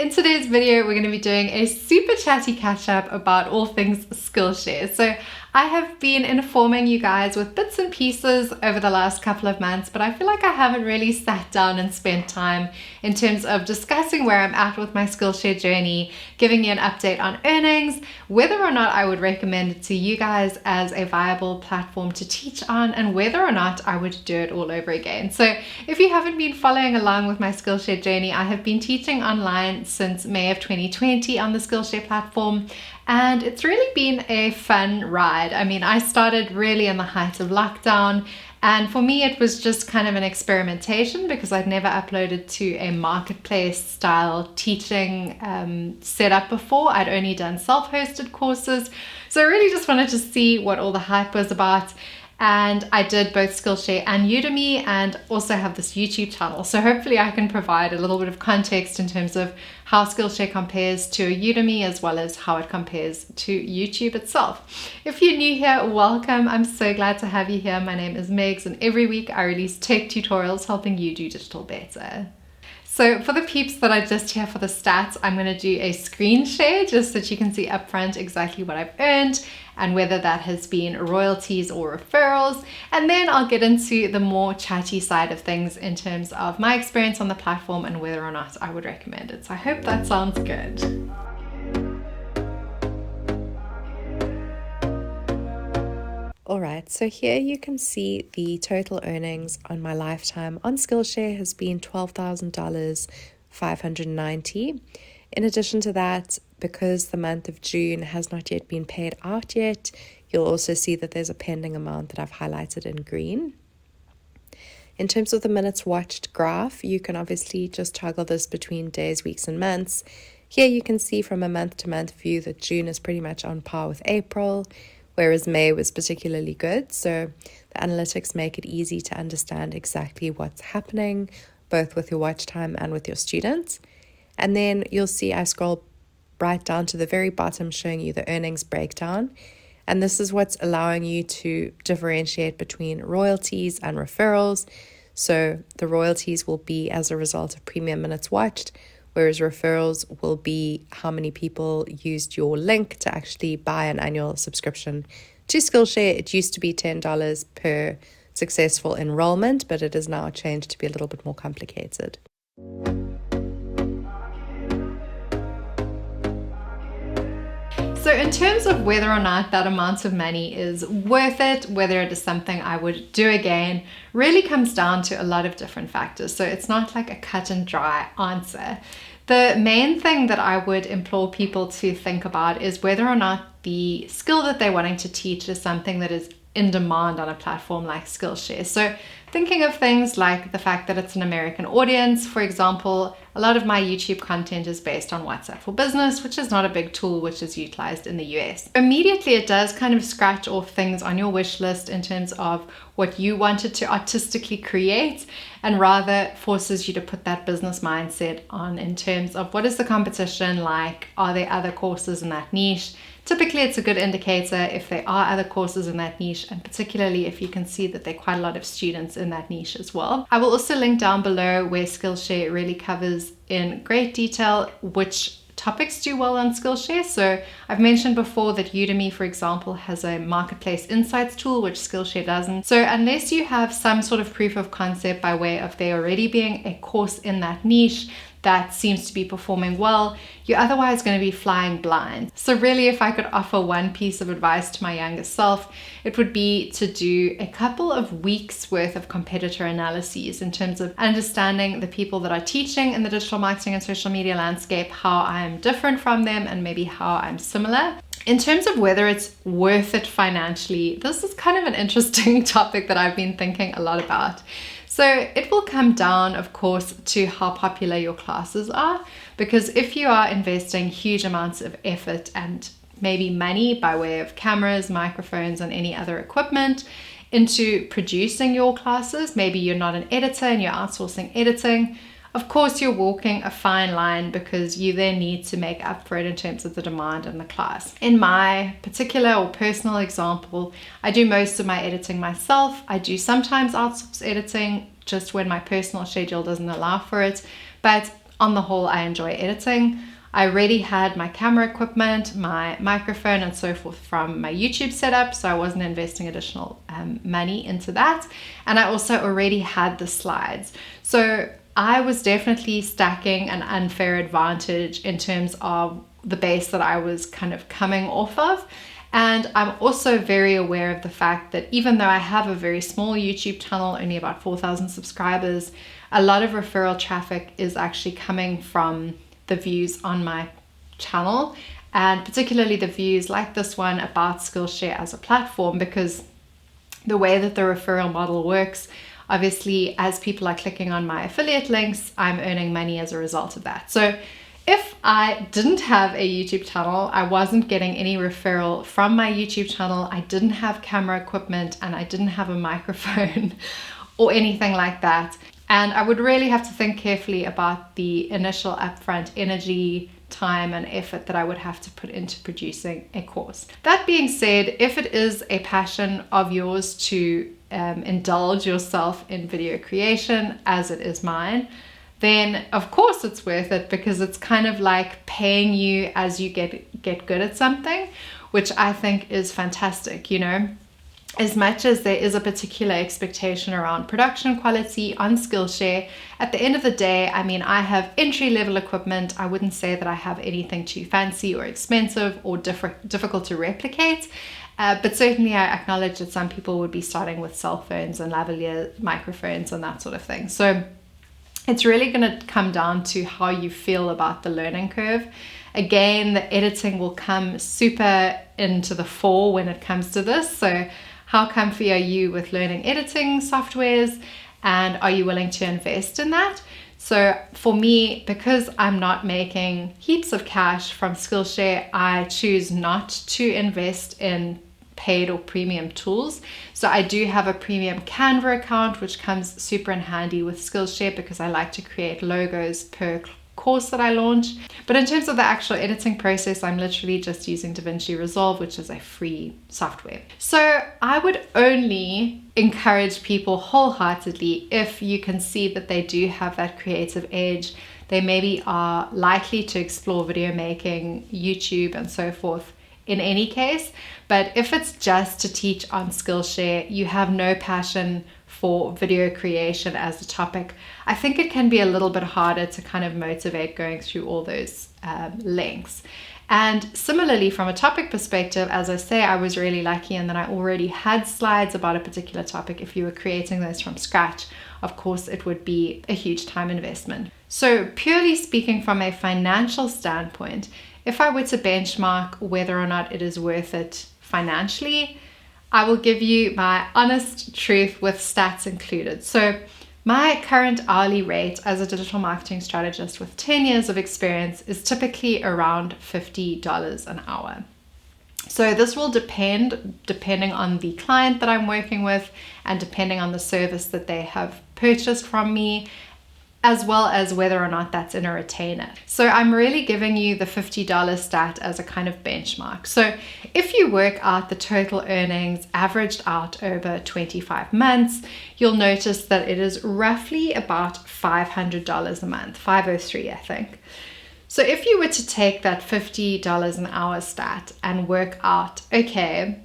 In today's video, we're going to be doing a super chatty catch up about all things Skillshare. So I have been informing you guys with bits and pieces over the last couple of months, but I feel like I haven't really sat down and spent time in terms of discussing where I'm at with my Skillshare journey, giving you an update on earnings, whether or not I would recommend it to you guys as a viable platform to teach on, and whether or not I would do it all over again. So if you haven't been following along with my Skillshare journey, I have been teaching online since May of 2020 on the Skillshare platform, and it's really been a fun ride. I mean, I started really in the height of lockdown, and for me it was just kind of an experimentation because I'd never uploaded to a marketplace style teaching setup before. I'd only done self-hosted courses, so I really just wanted to see what all the hype was about. And I did both Skillshare and Udemy, and also have this YouTube channel. So hopefully I can provide a little bit of context in terms of how Skillshare compares to Udemy, as well as how it compares to YouTube itself. If you're new here, welcome. I'm so glad to have you here. My name is Megs, and every week I release tech tutorials helping you do digital better. So for the peeps that are just here for the stats, I'm going to do a screen share just so that you can see upfront exactly what I've earned and whether that has been royalties or referrals. And then I'll get into the more chatty side of things in terms of my experience on the platform and whether or not I would recommend it. So I hope that sounds good. Alright, so here you can see the total earnings on my lifetime on Skillshare has been $12,590. In addition to that, because the month of June has not yet been paid out yet, you'll also see that there's a pending amount that I've highlighted in green. In terms of the minutes watched graph, you can obviously just toggle this between days, weeks, and months. Here you can see from a month-to-month view that June is pretty much on par with April, whereas May was particularly good. So the analytics make it easy to understand exactly what's happening, both with your watch time and with your students. And then you'll see I scroll right down to the very bottom showing you the earnings breakdown. And this is what's allowing you to differentiate between royalties and referrals. So the royalties will be as a result of premium minutes watched, whereas referrals will be how many people used your link to actually buy an annual subscription to Skillshare. It used to be $10 per successful enrollment, but it has now changed to be a little bit more complicated. So in terms of whether or not that amount of money is worth it, whether it is something I would do again, really comes down to a lot of different factors. So it's not like a cut and dry answer. The main thing that I would implore people to think about is whether or not the skill that they're wanting to teach is something that is in demand on a platform like Skillshare. So thinking of things like the fact that it's an American audience, for example, a lot of my YouTube content is based on WhatsApp for Business, which is not a big tool which is utilized in the US. Immediately, it does kind of scratch off things on your wish list in terms of what you wanted to artistically create, and rather forces you to put that business mindset on in terms of what is the competition like? Are there other courses in that niche? Typically, it's a good indicator if there are other courses in that niche, and particularly if you can see that there are quite a lot of students in that niche as well. I will also link down below where Skillshare really covers in great detail which topics do well on Skillshare. So I've mentioned before that Udemy, for example, has a marketplace insights tool, which Skillshare doesn't. So unless you have some sort of proof of concept by way of there already being a course in that niche that seems to be performing well, you're otherwise going to be flying blind. So really, if I could offer one piece of advice to my younger self, it would be to do a couple of weeks worth of competitor analyses in terms of understanding the people that are teaching in the digital marketing and social media landscape, how I'm different from them, and maybe how I'm similar. In terms of whether it's worth it financially, this is kind of an interesting topic that I've been thinking a lot about. So it will come down, of course, to how popular your classes are, because if you are investing huge amounts of effort and maybe money by way of cameras, microphones, and any other equipment into producing your classes, maybe you're not an editor and you're outsourcing editing, of course you're walking a fine line because you then need to make up for it in terms of the demand in the class. In my particular or personal example, I do most of my editing myself. I do sometimes outsource editing just when my personal schedule doesn't allow for it, but on the whole, I enjoy editing. I already had my camera equipment, my microphone and so forth from my YouTube setup, so I wasn't investing additional money into that. And I also already had the slides. So I was definitely stacking an unfair advantage in terms of the base that I was kind of coming off of. And I'm also very aware of the fact that even though I have a very small YouTube channel, only about 4,000 subscribers, a lot of referral traffic is actually coming from the views on my channel, and particularly the views like this one about Skillshare as a platform, because the way that the referral model works, obviously as people are clicking on my affiliate links, I'm earning money as a result of that. So if I didn't have a YouTube channel, I wasn't getting any referral from my YouTube channel, I didn't have camera equipment, and I didn't have a microphone or anything like that. And I would really have to think carefully about the initial upfront energy, time, and effort that I would have to put into producing a course. That being said, if it is a passion of yours to indulge yourself in video creation, as it is mine, then of course it's worth it, because it's kind of like paying you as you get good at something, which I think is fantastic, you know. As much as there is a particular expectation around production quality on Skillshare, at the end of the day, I mean, I have entry-level equipment. I wouldn't say that I have anything too fancy or expensive or difficult to replicate. But certainly I acknowledge that some people would be starting with cell phones and lavalier microphones and that sort of thing. So it's really going to come down to how you feel about the learning curve. Again, the editing will come super into the fore when it comes to this. So how comfy are you with learning editing softwares, and are you willing to invest in that? So for me, because I'm not making heaps of cash from Skillshare, I choose not to invest in paid or premium tools. So I do have a premium Canva account, which comes super in handy with Skillshare because I like to create logos per course that I launch. But in terms of the actual editing process, I'm literally just using DaVinci Resolve, which is a free software. So I would only encourage people wholeheartedly, if you can see that they do have that creative edge, they maybe are likely to explore video making, YouTube and so forth in any case. But if it's just to teach on Skillshare, you have no passion for video creation as a topic, I think it can be a little bit harder to kind of motivate going through all those links. And similarly, from a topic perspective, as I say, I was really lucky in that I already had slides about a particular topic. If you were creating those from scratch, of course, it would be a huge time investment. So purely speaking from a financial standpoint, if I were to benchmark whether or not it is worth it financially, I will give you my honest truth with stats included. So my current hourly rate as a digital marketing strategist with 10 years of experience is typically around $50 an hour. So this will depending on the client that I'm working with and depending on the service that they have purchased from me, as well as whether or not that's in a retainer. So I'm really giving you the $50 stat as a kind of benchmark. So if you work out the total earnings averaged out over 25 months, you'll notice that it is roughly about $500 a month, 503 I think. So if you were to take that $50 an hour stat and work out, okay,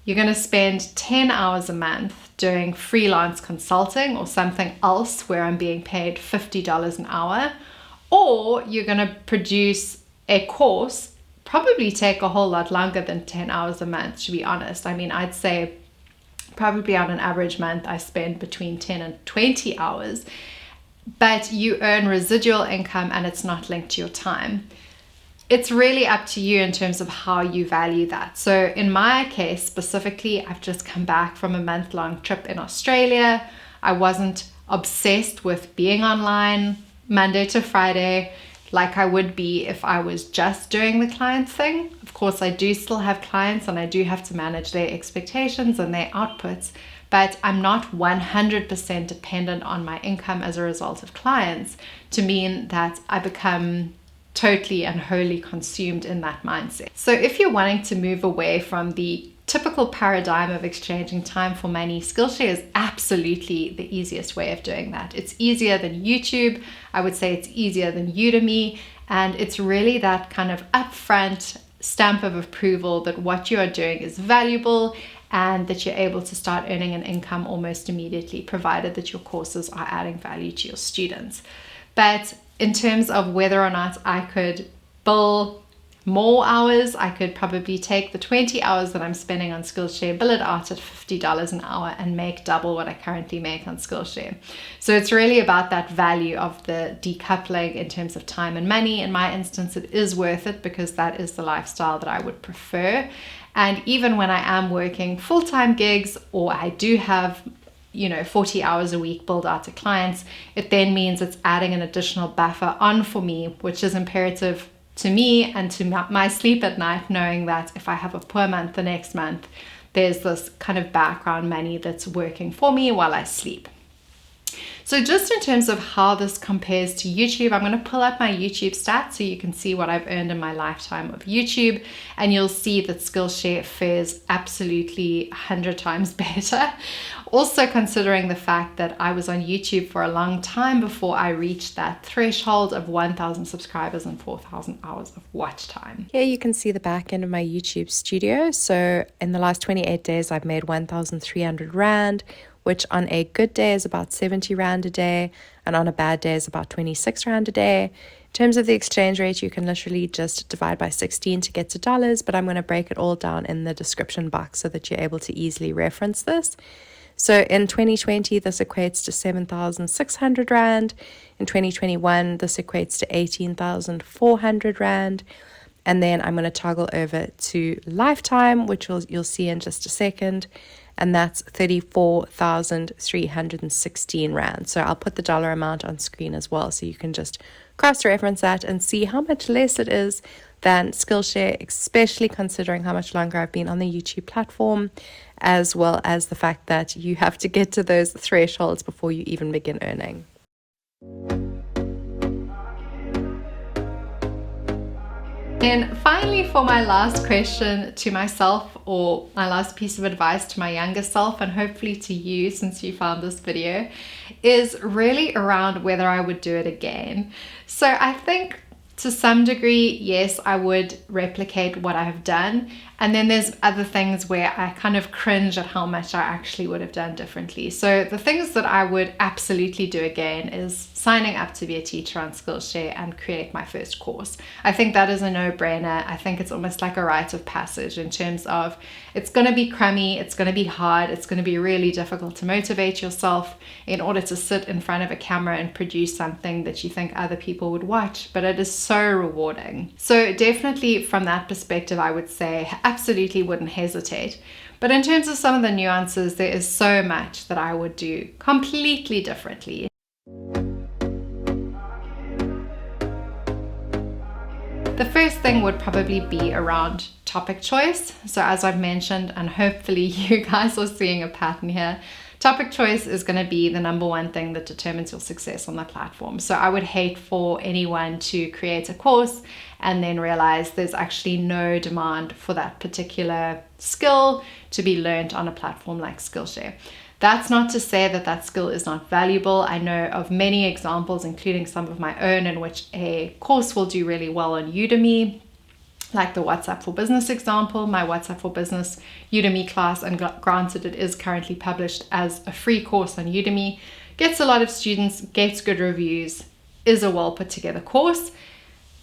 you're going to spend 10 hours a month doing freelance consulting or something else where I'm being paid $50 an hour, or you're going to produce a course, probably take a whole lot longer than 10 hours a month, to be honest. I mean, I'd say probably on an average month, I spend between 10 and 20 hours, but you earn residual income and it's not linked to your time. It's really up to you in terms of how you value that. So in my case specifically, I've just come back from a month-long trip in Australia. I wasn't obsessed with being online Monday to Friday like I would be if I was just doing the client thing. Of course, I do still have clients and I do have to manage their expectations and their outputs, but I'm not 100% dependent on my income as a result of clients to mean that I become totally and wholly consumed in that mindset. So if you're wanting to move away from the typical paradigm of exchanging time for money, Skillshare is absolutely the easiest way of doing that. It's easier than YouTube. I would say it's easier than Udemy. And it's really that kind of upfront stamp of approval that what you are doing is valuable and that you're able to start earning an income almost immediately, provided that your courses are adding value to your students. But in terms of whether or not I could bill more hours, I could probably take the 20 hours that I'm spending on Skillshare, bill it out at $50 an hour and make double what I currently make on Skillshare. So it's really about that value of the decoupling in terms of time and money. In my instance, it is worth it because that is the lifestyle that I would prefer. And even when I am working full-time gigs, or I do have 40 hours a week billed out to clients, it then means it's adding an additional buffer on for me, which is imperative to me and to my sleep at night, knowing that if I have a poor month the next month, there's this kind of background money that's working for me while I sleep. So just in terms of how this compares to YouTube, I'm going to pull up my YouTube stats so you can see what I've earned in my lifetime of YouTube, and you'll see that Skillshare fares absolutely 100 times better. Also considering the fact that I was on YouTube for a long time before I reached that threshold of 1,000 subscribers and 4,000 hours of watch time. Here you can see the back end of my YouTube studio. So in the last 28 days, I've made 1,300 Rand, which on a good day is about 70 Rand a day, and on a bad day is about 26 Rand a day. In terms of the exchange rate, you can literally just divide by 16 to get to dollars, but I'm going to break it all down in the description box so that you're able to easily reference this. So in 2020, this equates to 7,600 Rand. In 2021, this equates to 18,400 Rand. And then I'm going to toggle over to lifetime, which you'll see in just a second. And that's 34,316 Rand. So I'll put the dollar amount on screen as well, so you can just cross-reference that and see how much less it is than Skillshare, especially considering how much longer I've been on the YouTube platform, as well as the fact that you have to get to those thresholds before you even begin earning. And finally, for my last question to myself, or my last piece of advice to my younger self, and hopefully to you since you found this video, is really around whether I would do it again. So I think to some degree, yes, I would replicate what I have done. And then there's other things where I kind of cringe at how much I actually would have done differently. So the things that I would absolutely do again is signing up to be a teacher on Skillshare and create my first course. I think that is a no-brainer. I think it's almost like a rite of passage in terms of it's going to be crummy, it's going to be hard, it's going to be really difficult to motivate yourself in order to sit in front of a camera and produce something that you think other people would watch, but it is so rewarding. So definitely from that perspective, I would say absolutely wouldn't hesitate. But in terms of some of the nuances, there is so much that I would do completely differently. The first thing would probably be around topic choice. So as I've mentioned, and hopefully you guys are seeing a pattern here, topic choice is going to be the number one thing that determines your success on the platform. So I would hate for anyone to create a course and then realize there's actually no demand for that particular skill to be learned on a platform like Skillshare. That's not to say that that skill is not valuable. I know of many examples, including some of my own, in which a course will do really well on Udemy, like the WhatsApp for Business example. My WhatsApp for Business Udemy class, and granted it is currently published as a free course on Udemy, gets a lot of students, gets good reviews, is a well put together course,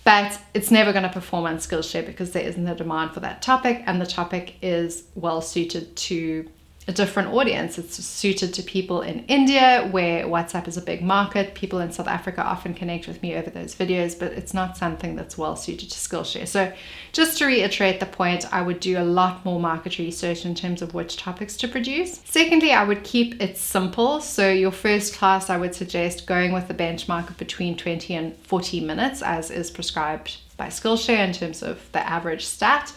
but it's never going to perform on Skillshare because there isn't a demand for that topic, and the topic is well suited to a different audience. It's suited to people in India, where WhatsApp is a big market. People in South Africa often connect with me over those videos, but it's not something that's well suited to Skillshare. So just to reiterate the point, I would do a lot more market research in terms of which topics to produce. Secondly, I would keep it simple. So your first class, I would suggest going with the benchmark of between 20 and 40 minutes, as is prescribed by Skillshare in terms of the average stat,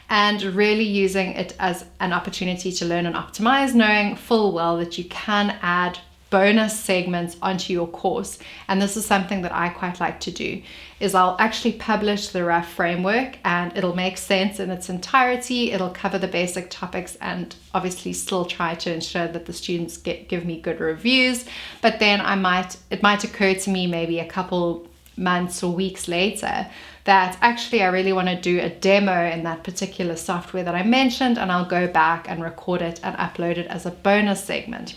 and really using it as an opportunity to learn and optimize, knowing full well that you can add bonus segments onto your course. And this is something that I quite like to do, is I'll actually publish the rough framework and it'll make sense in its entirety. It'll cover the basic topics and obviously still try to ensure that the students give me good reviews. But then it might occur to me maybe a couple months or weeks later that actually I really want to do a demo in that particular software that I mentioned, and I'll go back and record it and upload it as a bonus segment.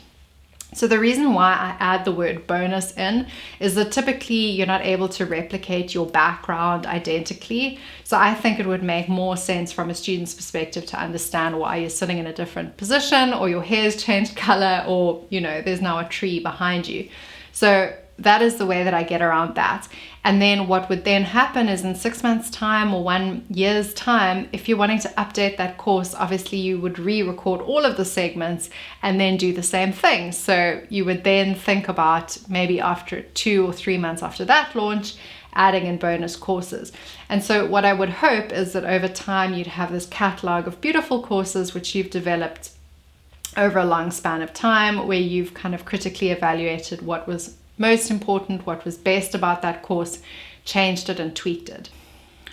So the reason why I add the word bonus in is that typically you're not able to replicate your background identically. So I think it would make more sense from a student's perspective to understand why you're sitting in a different position, or your hair's changed color, or there's now a tree behind you. So that is the way that I get around that. And then what would then happen is in 6 months' time or 1 year's time, if you're wanting to update that course, obviously you would re-record all of the segments and then do the same thing. So you would then think about maybe after 2 or 3 months after that launch, adding in bonus courses. And so what I would hope is that over time you'd have this catalog of beautiful courses which you've developed over a long span of time, where you've kind of critically evaluated what was most important, what was best about that course, changed it and tweaked it.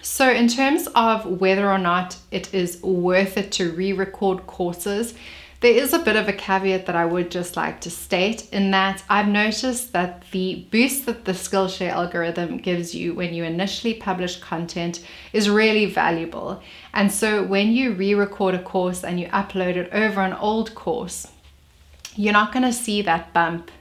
So in terms of whether or not it is worth it to re-record courses, there is a bit of a caveat that I would just like to state, in that I've noticed that the boost that the Skillshare algorithm gives you when you initially publish content is really valuable. And so when you re-record a course and you upload it over an old course, you're not going to see that bump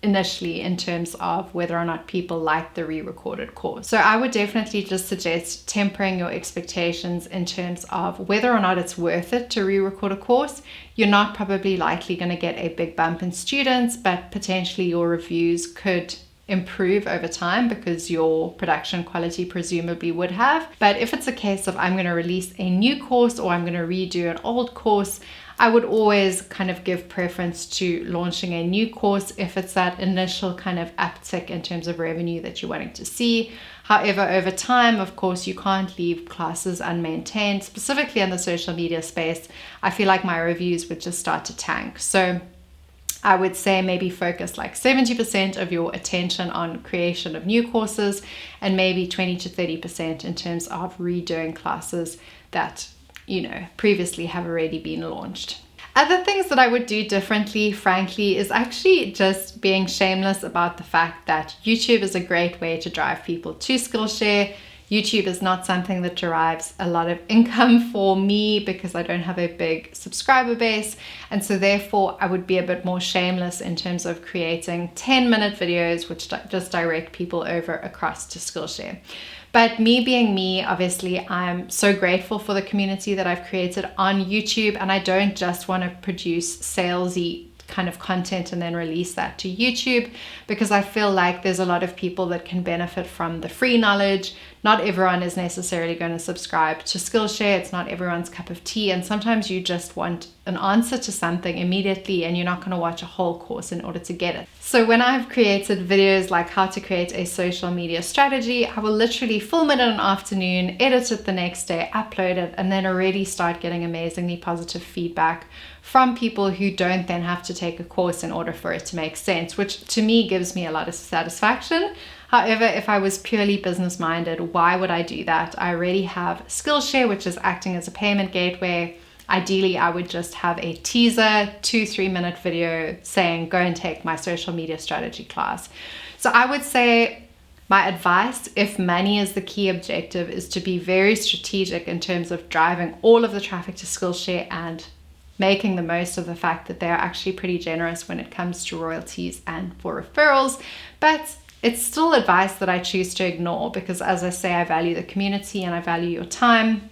initially in terms of whether or not people like the re-recorded course. So I would definitely just suggest tempering your expectations in terms of whether or not it's worth it to re-record a course. You're not probably likely going to get a big bump in students, but potentially your reviews could improve over time because your production quality presumably would have. But if it's a case of I'm going to release a new course or I'm going to redo an old course, I would always kind of give preference to launching a new course if it's that initial kind of uptick in terms of revenue that you're wanting to see. However, over time, of course, you can't leave classes unmaintained. Specifically in the social media space, I feel like my reviews would just start to tank. So I would say maybe focus like 70% of your attention on creation of new courses and maybe 20 to 30% in terms of redoing classes that previously have already been launched. Other things that I would do differently, frankly, is actually just being shameless about the fact that YouTube is a great way to drive people to Skillshare. YouTube is not something that derives a lot of income for me because I don't have a big subscriber base. And so therefore I would be a bit more shameless in terms of creating 10-minute videos which just direct people over across to Skillshare. But me being me, obviously, I'm so grateful for the community that I've created on YouTube, and I don't just want to produce salesy kind of content and then release that to YouTube, because I feel like there's a lot of people that can benefit from the free knowledge. Not everyone is necessarily going to subscribe to Skillshare. It's not everyone's cup of tea, and sometimes you just want an answer to something immediately and you're not going to watch a whole course in order to get it. So when I've created videos like how to create a social media strategy, I will literally film it in an afternoon, edit it the next day, upload it, and then already start getting amazingly positive feedback from people who don't then have to take a course in order for it to make sense, which to me gives me a lot of satisfaction. However, if I was purely business minded, why would I do that? I already have Skillshare, which is acting as a payment gateway. Ideally, I would just have a teaser 2-3 minute video saying, go and take my social media strategy class. So I would say my advice, if money is the key objective, is to be very strategic in terms of driving all of the traffic to Skillshare and making the most of the fact that they're actually pretty generous when it comes to royalties and for referrals. But it's still advice that I choose to ignore because, as I say, I value the community and I value your time.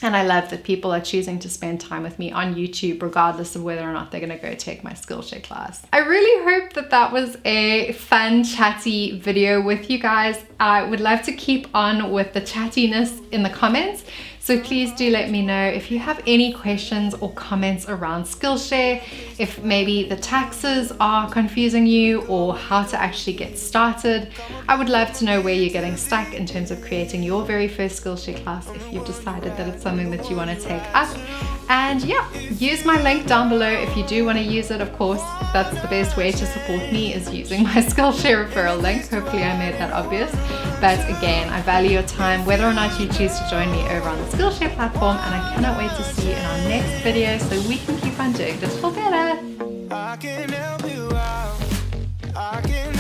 And I love that people are choosing to spend time with me on YouTube, regardless of whether or not they're going to go take my Skillshare class. I really hope that that was a fun, chatty video with you guys. I would love to keep on with the chattiness in the comments. So please do let me know if you have any questions or comments around Skillshare, if maybe the taxes are confusing you or how to actually get started. I would love to know where you're getting stuck in terms of creating your very first Skillshare class if you've decided that it's something that you want to take up. And yeah, use my link down below if you do want to use it. Of course, that's the best way to support me, is using my Skillshare referral link. Hopefully I made that obvious. But again, I value your time, whether or not you choose to join me over on the Skillshare platform, and I cannot wait to see you in our next video so we can keep on doing this for better. I can help you out. I can